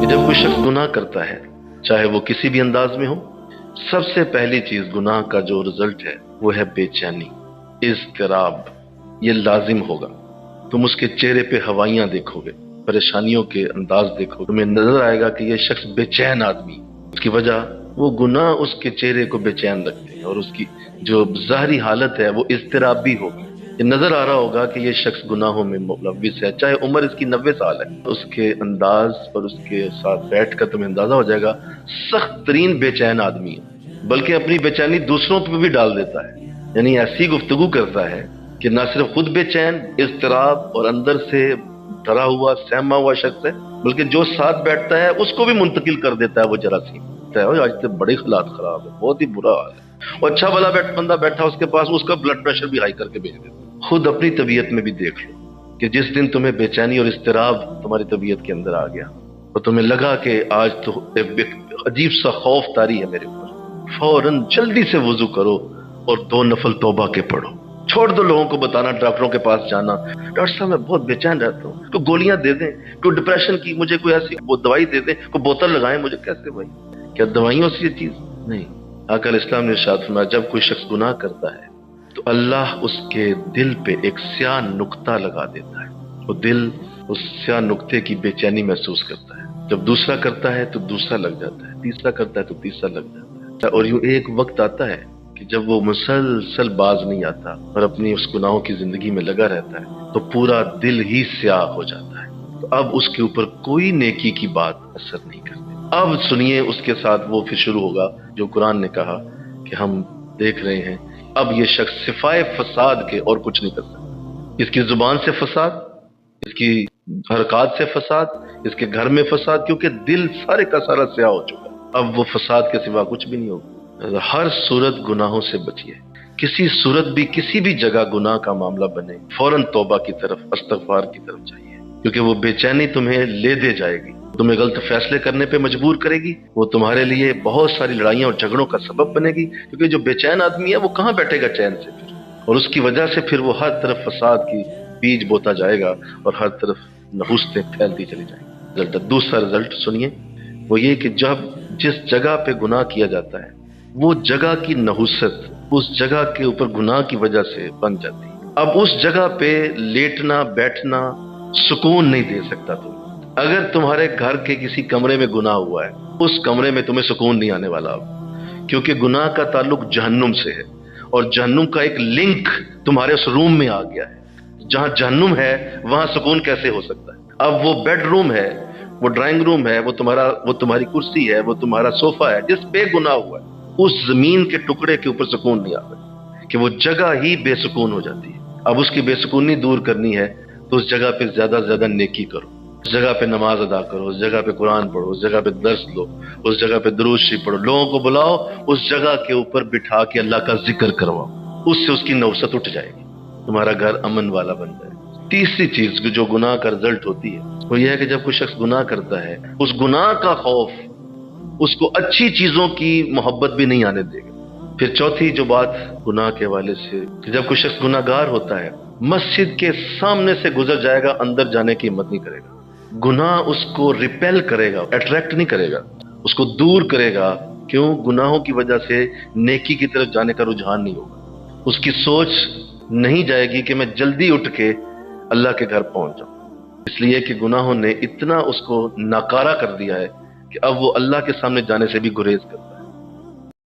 جب کوئی شخص گناہ کرتا ہے چاہے وہ کسی بھی انداز میں ہو، سب سے پہلی چیز گناہ کا جو رزلٹ ہے وہ ہے بے چینی، اضطراب۔ یہ لازم ہوگا۔ تم اس کے چہرے پہ ہوائیاں دیکھو گے، پریشانیوں کے انداز دیکھو، تمہیں نظر آئے گا کہ یہ شخص بے چین آدمی ہے۔ اس کی وجہ وہ گناہ اس کے چہرے کو بے چین رکھتے ہیں، اور اس کی جو ظاہری حالت ہے وہ اضطرابی ہوگی۔ یہ نظر آ رہا ہوگا کہ یہ شخص گناہوں میں ملوث ہے، چاہے عمر اس کی 90 سال ہے۔ اس کے انداز اور اس کے ساتھ بیٹھ کر تمہیں اندازہ ہو جائے گا سخت ترین بے چین آدمی ہے، بلکہ اپنی بے چینی دوسروں پہ بھی ڈال دیتا ہے۔ یعنی ایسی گفتگو کرتا ہے کہ نہ صرف خود بے چین، اضطراب اور اندر سے ڈرا ہوا سہما ہوا شخص ہے، بلکہ جو ساتھ بیٹھتا ہے اس کو بھی منتقل کر دیتا ہے وہ جراثیم۔ آج تو بڑے حالات خراب ہے، بہت ہی برا حال ہے، اور اچھا بھلا بندہ بیٹھا اس کے پاس، اس کا بلڈ پریشر بھی ہائی کر کے بھیج دیتا ہے۔ خود اپنی طبیعت میں بھی دیکھ لو کہ جس دن تمہیں بے چینی اور اضطراب تمہاری طبیعت کے اندر آ گیا اور تمہیں لگا کہ آج تو ایک عجیب سا خوف طاری ہے میرے اوپر، فوراً جلدی سے وضو کرو اور 2 نفل توبہ کے پڑھو۔ چھوڑ دو لوگوں کو بتانا، ڈاکٹروں کے پاس جانا، ڈاکٹر صاحب میں بہت بے چین رہتا ہوں، کوئی گولیاں دے دیں، کوئی ڈپریشن کی مجھے کوئی ایسی وہ دوائی دے دیں، کوئی بوتل لگائیں مجھے۔ کیسے بھائی؟ کیا دوائیوں سے یہ چیز نہیں؟ آقا علیہ السلام نے ارشاد فرمایا جب کوئی شخص گناہ کرتا ہے تو اللہ اس کے دل پہ ایک سیاہ نقطہ لگا دیتا ہے، وہ دل اس سیاہ نقطے کی بے چینی محسوس کرتا ہے۔ جب دوسرا کرتا ہے تو دوسرا لگ جاتا ہے، تیسرا کرتا ہے تو تیسرا لگ جاتا ہے، اور یوں ایک وقت آتا ہے کہ جب وہ مسلسل باز نہیں آتا اور اپنی اس گناہوں کی زندگی میں لگا رہتا ہے تو پورا دل ہی سیاہ ہو جاتا ہے۔ تو اب اس کے اوپر کوئی نیکی کی بات اثر نہیں کرتی۔ اب سنیے اس کے ساتھ وہ پھر شروع ہوگا جو قرآن نے کہا کہ ہم دیکھ رہے ہیں اب یہ شخص سفائے فساد کے اور کچھ نہیں کر سکتا۔ اس کی زبان سے فساد، اس کی حرکات سے فساد، اس کے گھر میں فساد، کیونکہ دل سارے کا سارا سیاہ ہو چکا۔ اب وہ فساد کے سوا کچھ بھی نہیں ہوگا۔ ہر صورت گناہوں سے بچیے، کسی صورت بھی کسی بھی جگہ گناہ کا معاملہ بنے فوراً توبہ کی طرف، استغفار کی طرف جائیے، کیونکہ وہ بے چینی تمہیں لے دے جائے گی، تمہیں غلط فیصلے کرنے پہ مجبور کرے گی، وہ تمہارے لیے بہت ساری لڑائیاں اور جھگڑوں کا سبب بنے گی، کیونکہ جو بے چین آدمی ہے وہ کہاں بیٹھے گا چین سے پھر، اور اس کی وجہ سے پھر وہ ہر طرف فساد کی بیج بوتا جائے گا اور ہر طرف نحوستیں پھیلتی چلی جائیں گی۔ دوسرا رزلٹ سنیے، وہ یہ کہ جب جس جگہ پہ گناہ کیا جاتا ہے وہ جگہ کی نحوست اس جگہ کے اوپر گناہ کی وجہ سے بن جاتی ہے۔ اب اس جگہ پہ لیٹنا بیٹھنا سکون نہیں دے سکتا تم۔ اگر تمہارے گھر کے کسی کمرے میں گناہ ہوا ہے اس کمرے میں تمہیں سکون نہیں آنے والا اب، کیونکہ گناہ کا تعلق جہنم سے ہے، اور جہنم کا ایک لنک تمہارے اس روم میں آ گیا ہے۔ جہاں جہنم ہے وہاں سکون کیسے ہو سکتا ہے؟ اب وہ بیڈ روم ہے، وہ ڈرائنگ روم ہے، وہ تمہاری کرسی ہے، وہ تمہارا صوفہ ہے جس پہ گناہ ہوا ہے، اس زمین کے ٹکڑے کے اوپر سکون نہیں آتا کہ وہ جگہ ہی بے سکون ہو جاتی ہے۔ اب اس کی بے سکونی دور کرنی ہے تو اس جگہ پہ زیادہ سے زیادہ نیکی کرو، اس جگہ پہ نماز ادا کرو، اس جگہ پہ قرآن پڑھو، اس جگہ پہ درس لو، اس جگہ پہ درود شریف پڑھو، لوگوں کو بلاؤ، اس جگہ کے اوپر بٹھا کے اللہ کا ذکر کرواؤ، اس سے اس کی نوست اٹھ جائے گی، تمہارا گھر امن والا بن جائے گا۔ تیسری چیز جو گناہ کا رزلٹ ہوتی ہے وہ یہ ہے کہ جب کوئی شخص گناہ کرتا ہے اس گناہ کا خوف اس کو اچھی چیزوں کی محبت بھی نہیں آنے دے گا۔ پھر چوتھی جو بات گناہ کے حوالے سے کہ جب کوئی شخص گناہ گار ہوتا ہے مسجد کے سامنے سے گزر جائے گا، اندر جانے کی ہمت نہیں کرے گا۔ گناہ اس کو ریپیل کرے گا، اٹریکٹ نہیں کرے گا، اس کو دور کرے گا۔ کیوں؟ گناہوں کی وجہ سے نیکی کی طرف جانے کا رجحان نہیں ہوگا، اس کی سوچ نہیں جائے گی کہ میں جلدی اٹھ کے اللہ کے گھر پہنچ جاؤں، اس لیے کہ گناہوں نے اتنا اس کو ناکارہ کر دیا ہے کہ اب وہ اللہ کے سامنے جانے سے بھی گریز کرتا ہے۔